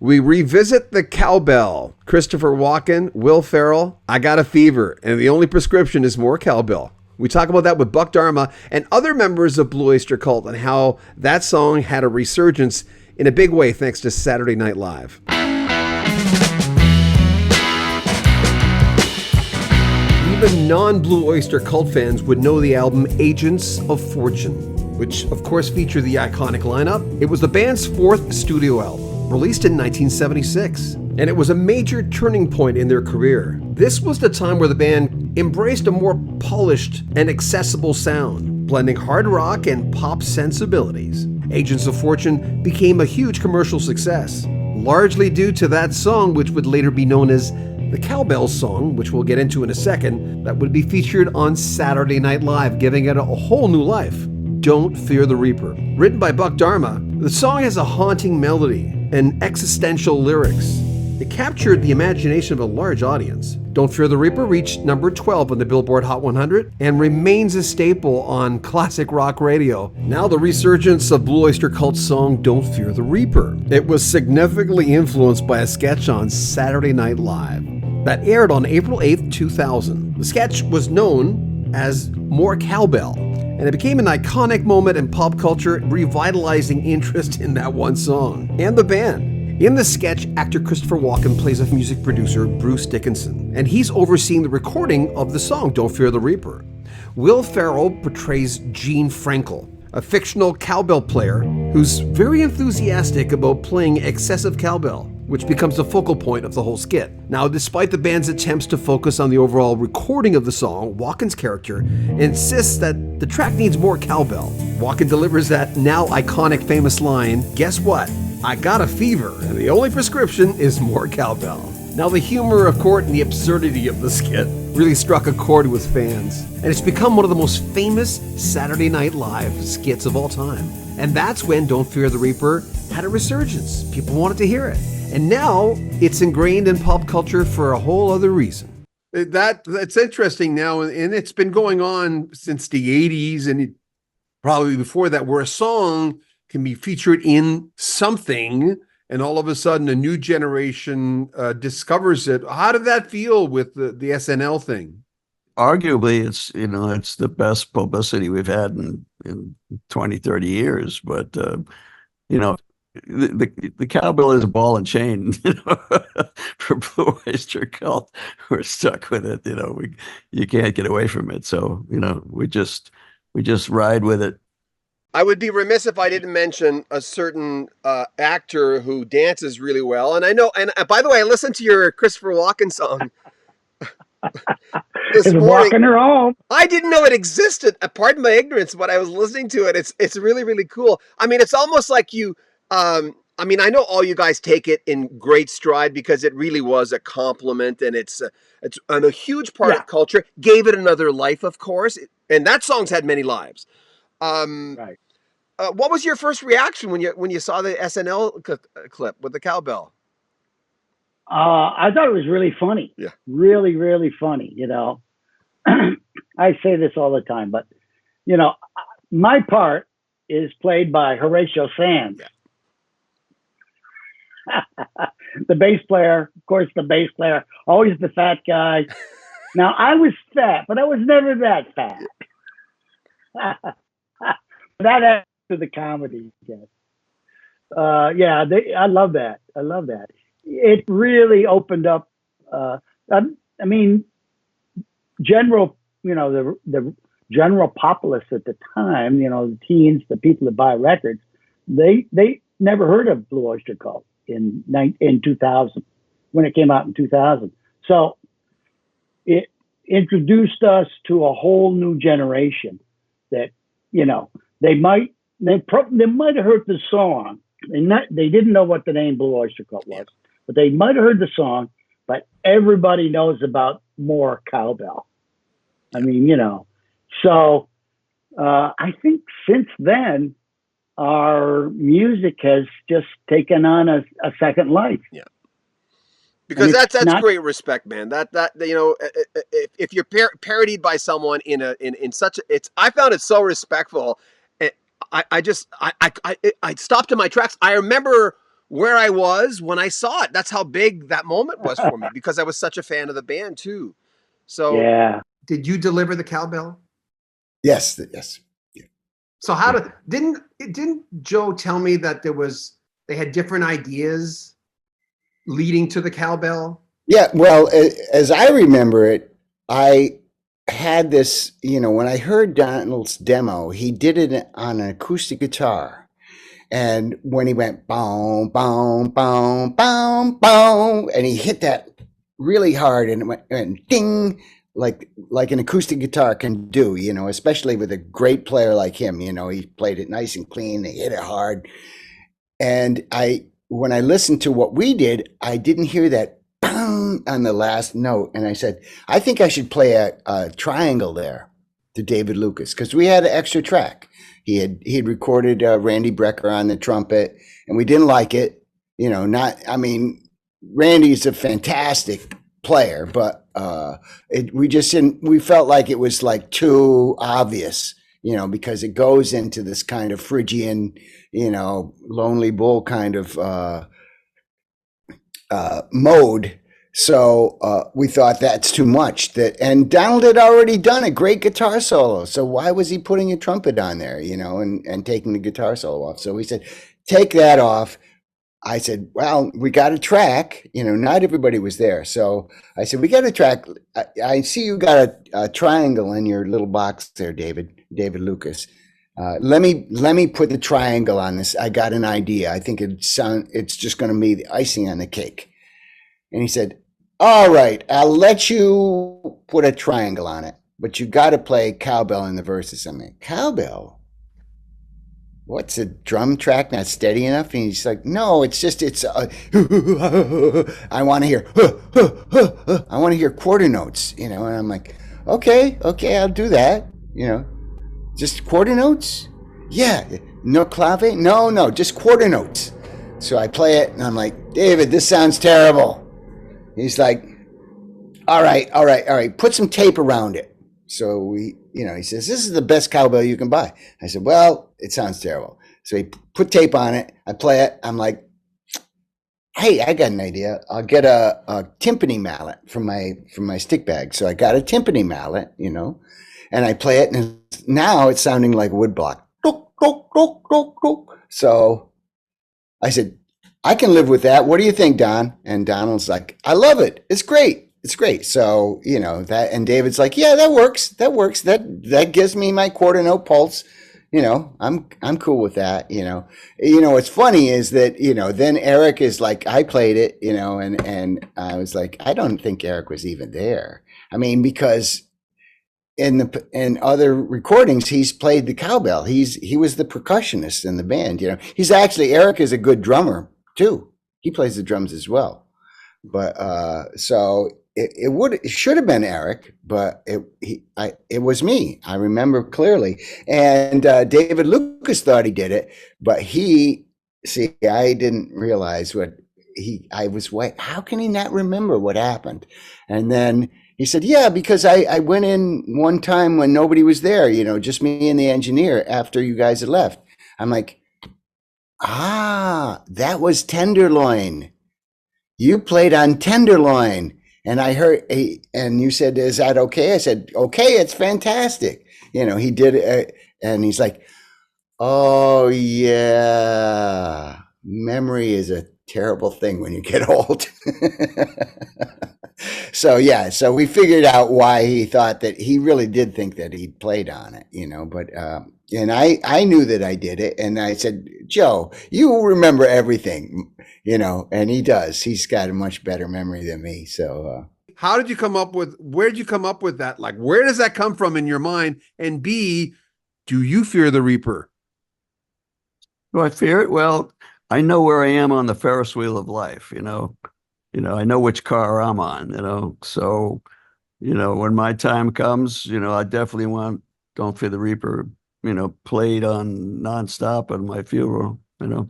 We revisit the Cowbell. Christopher Walken, Will Ferrell, I Got a Fever, and the only prescription is more cowbell. We talk about that with Buck Dharma and other members of Blue Oyster Cult and how that song had a resurgence in a big way thanks to Saturday Night Live. Even non-Blue Oyster Cult fans would know the album Agents of Fortune, which of course featured the iconic lineup. It was the band's fourth studio album, released in 1976, and it was a major turning point in their career. This was the time where the band embraced a more polished and accessible sound, blending hard rock and pop sensibilities. Agents of Fortune became a huge commercial success, largely due to that song, which would later be known as the Cowbell song, which we'll get into in a second, that would be featured on Saturday Night Live, giving it a whole new life. Don't Fear the Reaper. Written by Buck Dharma, the song has a haunting melody and existential lyrics. It captured the imagination of a large audience. Don't Fear the Reaper reached number 12 on the Billboard Hot 100 and remains a staple on classic rock radio. Now the resurgence of Blue Oyster Cult's song Don't Fear the Reaper. It was significantly influenced by a sketch on Saturday Night Live that aired on April 8th, 2000. The sketch was known as More Cowbell, and it became an iconic moment in pop culture, revitalizing interest in that one song and the band. In the sketch, actor Christopher Walken plays a music producer, Bruce Dickinson, and he's overseeing the recording of the song Don't Fear the Reaper. Will Ferrell portrays Gene Frankel, a fictional cowbell player who's very enthusiastic about playing excessive cowbell, which becomes the focal point of the whole skit. Now, despite the band's attempts to focus on the overall recording of the song, Walken's character insists that the track needs more cowbell. Walken delivers that now iconic famous line, "Guess what? I got a fever, and the only prescription is more cowbell." Now, the humor, of course, and the absurdity of the skit really struck a chord with fans, and it's become one of the most famous Saturday Night Live skits of all time. And that's when Don't Fear the Reaper had a resurgence. People wanted to hear it. And now it's ingrained in pop culture for a whole other reason. That's interesting now, and it's been going on since the 80s and probably before that, where a song can be featured in something and all of a sudden a new generation discovers it. How did that feel with the SNL thing? Arguably, it's the best publicity we've had in 20, 30 years. But, the cowbell is a ball and chain, for Blue Oyster Cult. We're stuck with it. You can't get away from it. So, we just ride with it. I would be remiss if I didn't mention a certain actor who dances really well. And I know, and by the way, I listened to your Christopher Walken song this morning. Walking her home. I didn't know it existed. Pardon my ignorance, but I was listening to it. It's really, really cool. I mean, it's almost like you, I know all you guys take it in great stride because it really was a compliment, and it's a huge part of culture. Gave it another life, of course. And that song's had many lives. Right. What was your first reaction when you saw the SNL clip with the cowbell? I thought it was really funny. Yeah. Really, really funny. I say this all the time, but my part is played by Horatio Sands. Yeah. The bass player, of course, always the fat guy. Now, I was fat, but I was never that fat. That adds to the comedy. Yes. I love that. It really opened up. General, the general populace at the time, the teens, the people that buy records, they never heard of Blue Oyster Cult in 2000, when it came out in 2000. So it introduced us to a whole new generation that, they might have heard the song. They didn't know what the name Blue Oyster Cult was, but they might have heard the song. But everybody knows about More Cowbell. So I think since then, our music has just taken on a second life. Yeah. Because that's great respect, man. That if you're parodied by someone in such I found it so respectful. I stopped in my tracks. I remember where I was when I saw it. That's how big that moment was for me because I was such a fan of the band too. So, Yeah. did you deliver the cowbell? Yes, yes. So didn't Joe tell me that they had different ideas leading to the cowbell? Yeah, well, as I remember it, I had this, when I heard Donald's demo, he did it on an acoustic guitar. And when he went boom, boom, boom, boom, boom, and he hit that really hard and it went ding, like an acoustic guitar can do, especially with a great player like him. He played it nice and clean, he hit it hard. And when I listened to what we did, I didn't hear that bang on the last note. And I said, I think I should play a triangle there to David Lucas, because we had an extra track. He had recorded Randy Brecker on the trumpet, and we didn't like it. Randy's a fantastic player, but we just didn't. We felt like it was like too obvious, because it goes into this kind of Phrygian, lonely bull kind of mode. So we thought that's too much. And Donald had already done a great guitar solo. So why was he putting a trumpet on there, and taking the guitar solo off? So we said, take that off. I said, well, we got a track, not everybody was there. So I said, we got a track. I see you got a triangle in your little box there, David Lucas. Let me put the triangle on this. I got an idea. I think it's just going to be the icing on the cake. And he said, all right, I'll let you put a triangle on it, but you got to play cowbell in the verses. I'm like, cowbell? What's a drum track not steady enough? And he's like, no, it's I want to hear quarter notes, and I'm like, okay, I'll do that, just quarter notes. Yeah. No clave? No, just quarter notes. So I play it and I'm like, David, this sounds terrible. He's like, all right, put some tape around it. So he says, this is the best cowbell you can buy. I said, well, it sounds terrible. So he put tape on it. I play it. I'm like, hey, I got an idea. I'll get a timpani mallet from my stick bag. So I got a timpani mallet, and I play it, and now it's sounding like woodblock. So I said, I can live with that. What do you think, Don? And Donald's like, I love it. It's great. So, that, and David's like, yeah, that works. That gives me my quarter note pulse. I'm cool with that. What's funny is that, then Eric is like, I played it, and I was like, I don't think Eric was even there. Because in other recordings, he's played the cowbell. He was the percussionist in the band, he's actually, Eric is a good drummer too. He plays the drums as well. But, so it should have been Eric, but it was me. I remember clearly. And David Lucas thought he did it, but I didn't realize how can he not remember what happened? And then he said, yeah, because I went in one time when nobody was there, just me and the engineer after you guys had left. I'm like, that was Tenderloin. You played on Tenderloin. And I heard, and you said, is that okay? I said, okay, it's fantastic. He did it, and he's like, oh yeah, memory is a terrible thing when you get old. So we figured out why he thought that he really did think that he played on it, but, and I knew that I did it. And I said, Joe, you remember everything, and he does. He's got a much better memory than me. So, where'd you come up with that? Like, where does that come from in your mind? And B, do you fear the Reaper? Do I fear it? Well, I know where I am on the Ferris wheel of life, I know which car I'm on, so, when my time comes, I definitely Don't Fear the Reaper, played on nonstop at my funeral, And,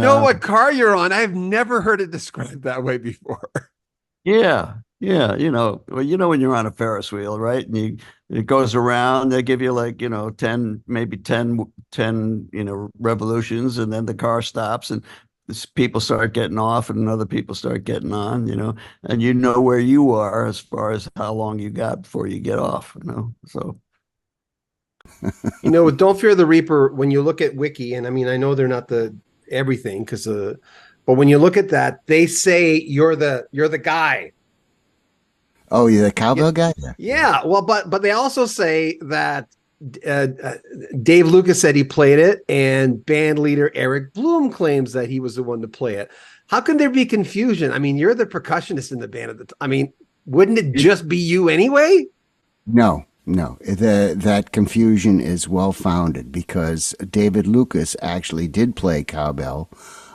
what car you're on. I've never heard it described that way before. Yeah. When you're on a Ferris wheel, right? And it goes around, they give you 10 revolutions, and then the car stops, and people start getting off and other people start getting on, and you know where you are as far as how long you got before you get off, so. With Don't Fear the Reaper, when you look at Wiki, and I mean, I know they're not the everything but when you look at that, they say you're the guy. Oh, you're the cowbell guy? Yeah. Well, but they also say that Dave Lucas said he played it, and band leader Eric Bloom claims that he was the one to play it. How can there be confusion? I mean, you're the percussionist in the band at the time. I mean, wouldn't it just be you anyway? No. That confusion is well founded because David Lucas actually did play cowbell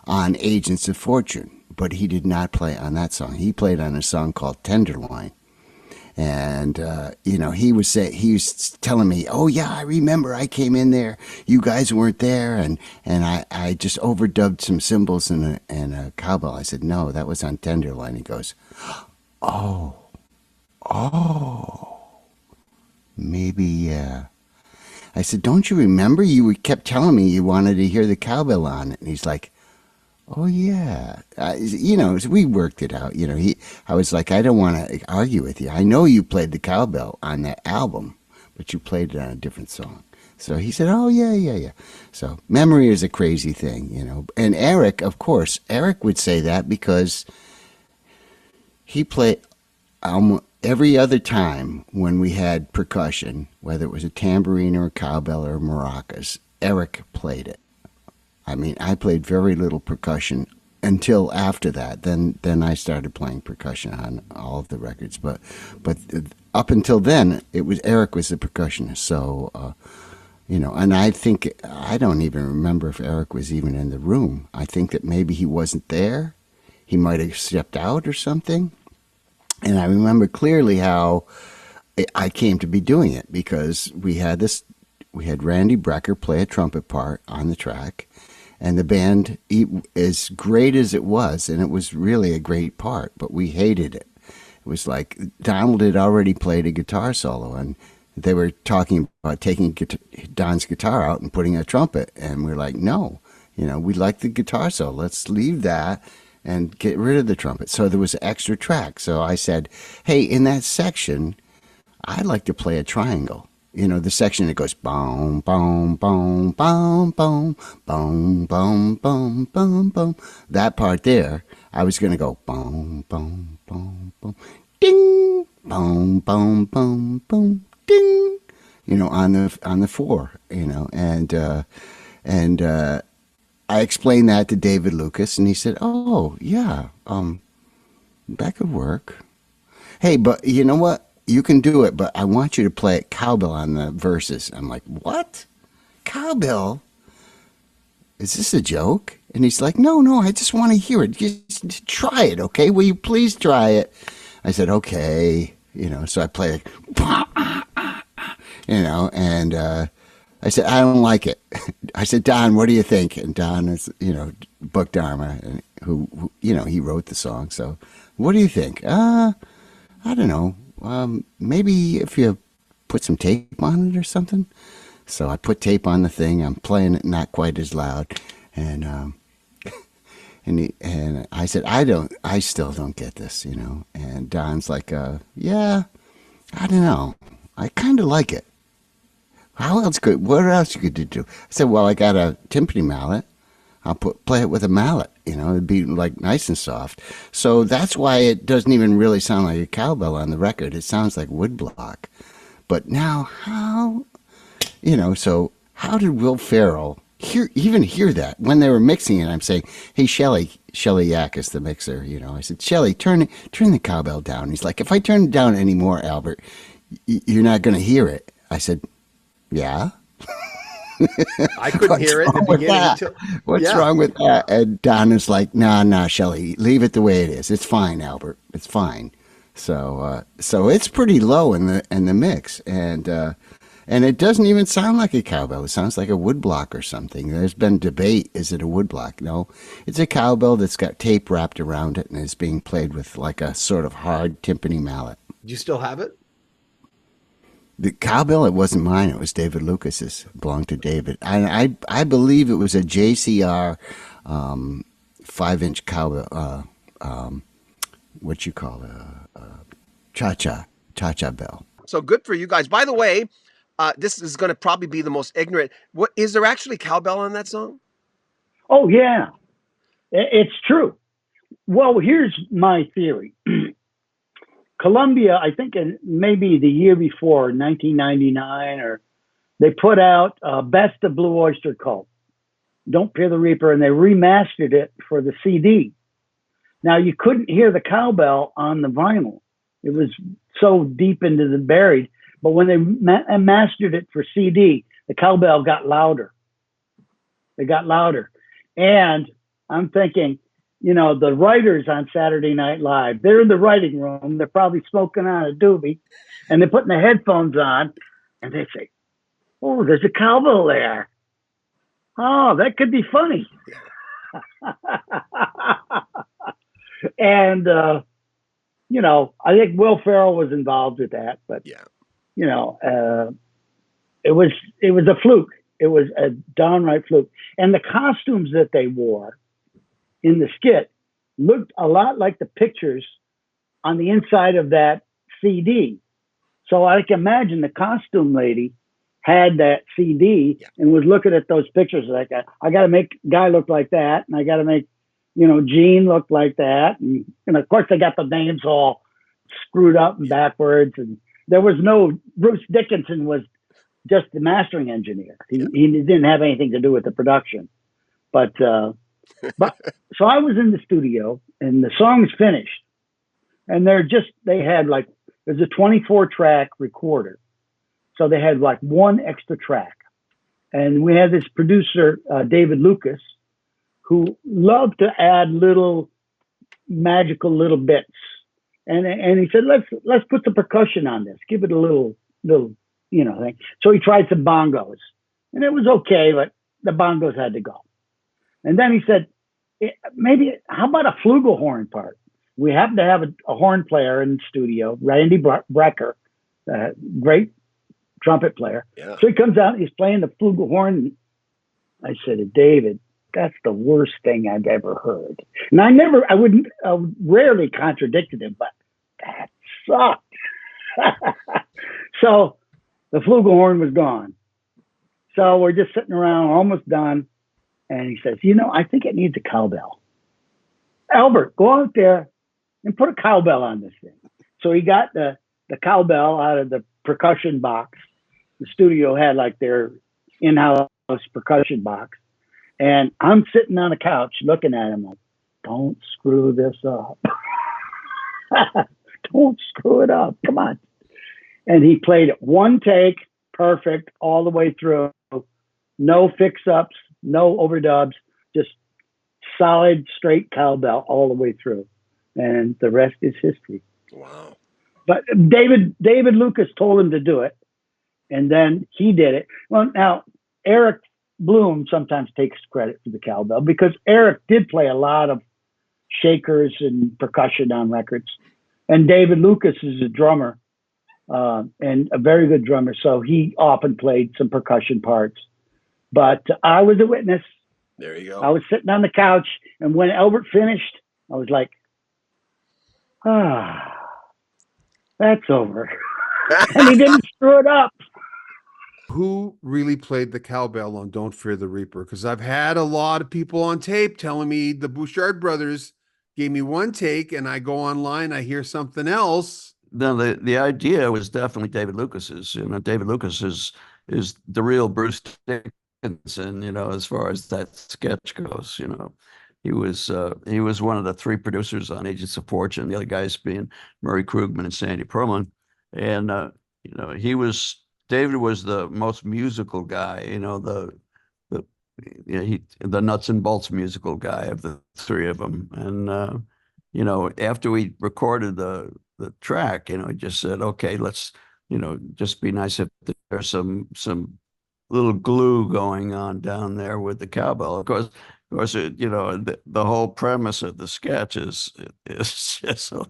on Agents of Fortune, but he did not play on that song. He played on a song called Tenderloin. And, he was telling me, oh yeah, I remember I came in there, you guys weren't there. And I just overdubbed some cymbals and a cowbell. I said, no, that was on Tenderloin. He goes, oh, maybe, yeah. I said, don't you remember? You kept telling me you wanted to hear the cowbell on it. And he's like, oh yeah, we worked it out. I was like, I don't want to argue with you. I know you played the cowbell on that album, but you played it on a different song. So he said, oh yeah. So memory is a crazy thing, And Eric, of course, would say that because he played every other time when we had percussion, whether it was a tambourine or a cowbell or maracas, Eric played it. I mean, I played very little percussion until after that. Then I started playing percussion on all of the records. But up until then, Eric was the percussionist. So, and I don't even remember if Eric was even in the room. I think that maybe he wasn't there. He might have stepped out or something. And I remember clearly how I came to be doing it because we had Randy Brecker play a trumpet part on the track. And the band, as great as it was, and it was really a great part, but we hated it. It was like Donald had already played a guitar solo, and they were talking about taking Don's guitar out and putting a trumpet. And we're like, no, we like the guitar solo. Let's leave that and get rid of the trumpet. So there was an extra track. So I said, hey, in that section, I'd like to play a triangle. The section that goes boom, boom, boom, boom, boom, boom, boom, boom, boom, boom. That part there, I was going to go boom, boom, boom, boom, ding, boom, boom, boom, boom, ding. On the four. And I explained that to David Lucas, and he said, "Oh yeah, that could work. Hey, but you know what? You can do it, but I want you to play cowbell on the verses." I'm like, what? Cowbell? Is this a joke? And he's like, no, I just want to hear it. Just try it, okay? Will you please try it? I said, okay. So I play it, and I said, I don't like it. I said, Don, what do you think? And Don is, Buck Dharma, who he wrote the song. So what do you think? I don't know. Maybe if you put some tape on it or something. So I put tape on the thing. I'm playing it not quite as loud, and and I said, I still don't get this, And Don's like, yeah, I don't know. I kind of like it. What else could you do? I said, well, I got a timpani mallet. I'll play it with a mallet, it'd be like nice and soft. So that's why it doesn't even really sound like a cowbell on the record. It sounds like woodblock. But now so how did Will Ferrell hear that? When they were mixing it, I'm saying, hey, Shelly Yakis, the mixer, I said, Shelly, turn the cowbell down. He's like, if I turn it down anymore, Albert, you're not going to hear it. I said, yeah. I couldn't hear it in the beginning. What's wrong with that? And Don is like, nah, Shelly, leave it the way it is. It's fine, Albert. It's fine. So it's pretty low in the mix, and it doesn't even sound like a cowbell. It sounds like a woodblock or something. There's been debate: is it a woodblock? No, it's a cowbell that's got tape wrapped around it and is being played with like a sort of hard timpani mallet. Do you still have it? The cowbell, it wasn't mine. It was David Lucas's. It belonged to David. I believe it was a JCR 5-inch cowbell, what you call cha-cha bell. So good for you guys. By the way, this is going to probably be the most ignorant. What is there actually cowbell on that song? Oh yeah, it's true. Well, here's my theory. Columbia, I think maybe the year before, 1999, or they put out Best of Blue Oyster Cult, Don't Fear the Reaper, and they remastered it for the CD. Now, you couldn't hear the cowbell on the vinyl. It was so deep into the buried. But when they mastered it for CD, the cowbell got louder. It got louder. And I'm thinking, the writers on Saturday Night Live, they're in the writing room. They're probably smoking on a doobie, and they're putting the headphones on, and they say, oh, there's a cowbell there. Oh, that could be funny. And, I think Will Ferrell was involved with that, but, Yeah. It was a fluke. It was a downright fluke. And the costumes that they wore in the skit looked a lot like the pictures on the inside of that CD. So I can imagine the costume lady had that CD and was looking at those pictures like, I got to make guy look like that, and I got to make, Gene look like that, and of course they got the names all screwed up and backwards, and there was no Bruce Dickinson was just the mastering engineer. He didn't have anything to do with the production, but so I was in the studio and the song's finished, and they had like, there's a 24 track recorder. So they had like one extra track. And we had this producer, David Lucas, who loved to add little magical little bits. And he said, let's put the percussion on this. Give it a little thing. So he tried some bongos. And it was okay, but the bongos had to go. And then he said, maybe, how about a flugelhorn part? We happen to have a horn player in the studio, Randy Brecker, great trumpet player. Yeah. So he comes out, he's playing the flugelhorn. I said, David, that's the worst thing I've ever heard. And I rarely contradicted him, but that sucked. So the flugelhorn was gone. So we're just sitting around, almost done. And he says, I think it needs a cowbell. Albert, go out there and put a cowbell on this thing. So he got the cowbell out of the percussion box. The studio had like their in-house percussion box. And I'm sitting on a couch looking at him like, don't screw this up. Don't screw it up. Come on. And he played it one take, perfect, all the way through. No fix-ups, no overdubs, just solid, straight cowbell all the way through. And the rest is history. Wow. But David Lucas told him to do it, and then he did it. Well, now, Eric Bloom sometimes takes credit for the cowbell because Eric did play a lot of shakers and percussion on records. And David Lucas is a drummer and a very good drummer, so he often played some percussion parts. But I was a witness. There you go. I was sitting on the couch, and when Albert finished, I was like, that's over. And he didn't screw it up. Who really played the cowbell on Don't Fear the Reaper? Because I've had a lot of people on tape telling me the Bouchard brothers gave me one take, and I go online, I hear something else. No, the idea was definitely David Lucas's. David Lucas is the real Bruce Dickinson, as far as that sketch goes. He was one of the three producers on Agents of Fortune, the other guys being Murray Krugman and Sandy Pearlman. And David was the most musical guy, the nuts and bolts musical guy of the three of them. And after we recorded the track, he just said, okay, let's just be nice if there's some little glue going on down there with the cowbell. Of course, the whole premise of the sketch is just so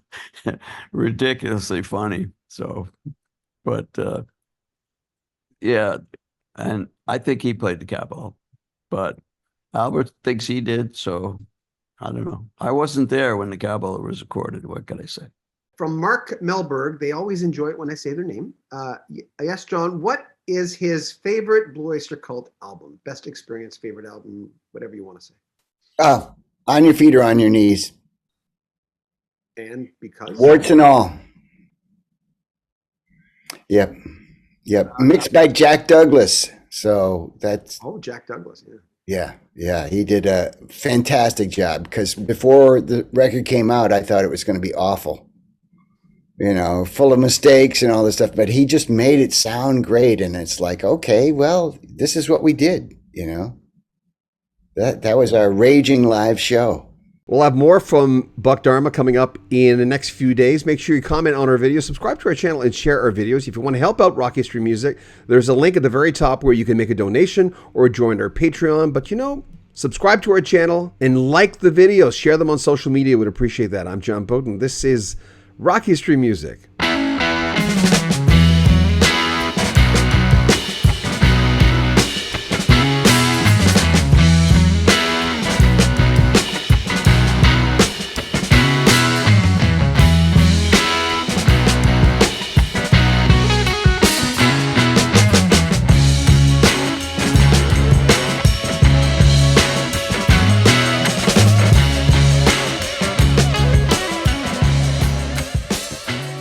ridiculously funny. So, but yeah, and I think he played the cowbell, but Albert thinks he did. So I don't know. I wasn't there when the Cowbell was recorded. What can I say? From Mark Melberg, they always enjoy it when I say their name. Yes, John, what is his favorite Blue Oyster Cult album? Best experience, favorite album, whatever you want to say. On your feet or on your knees. And because? Warts and all. Yep. Mixed by Jack Douglas. So that's. Oh, Jack Douglas, yeah. Yeah, he did a fantastic job, because before the record came out, I thought it was going to be awful, full of mistakes and all this stuff, but he just made it sound great. And it's like, okay, well, this is what we did, that was our raging live show. We'll have more from Buck Dharma coming up in the next few days. Make sure you comment on our videos, subscribe to our channel, and share our videos. If you want to help out Rock History Music, there's a link at the very top where you can make a donation or join our Patreon. But subscribe to our channel and like the videos. Share them on social media. We'd appreciate that. I'm John Bowden. This is Rock History Music.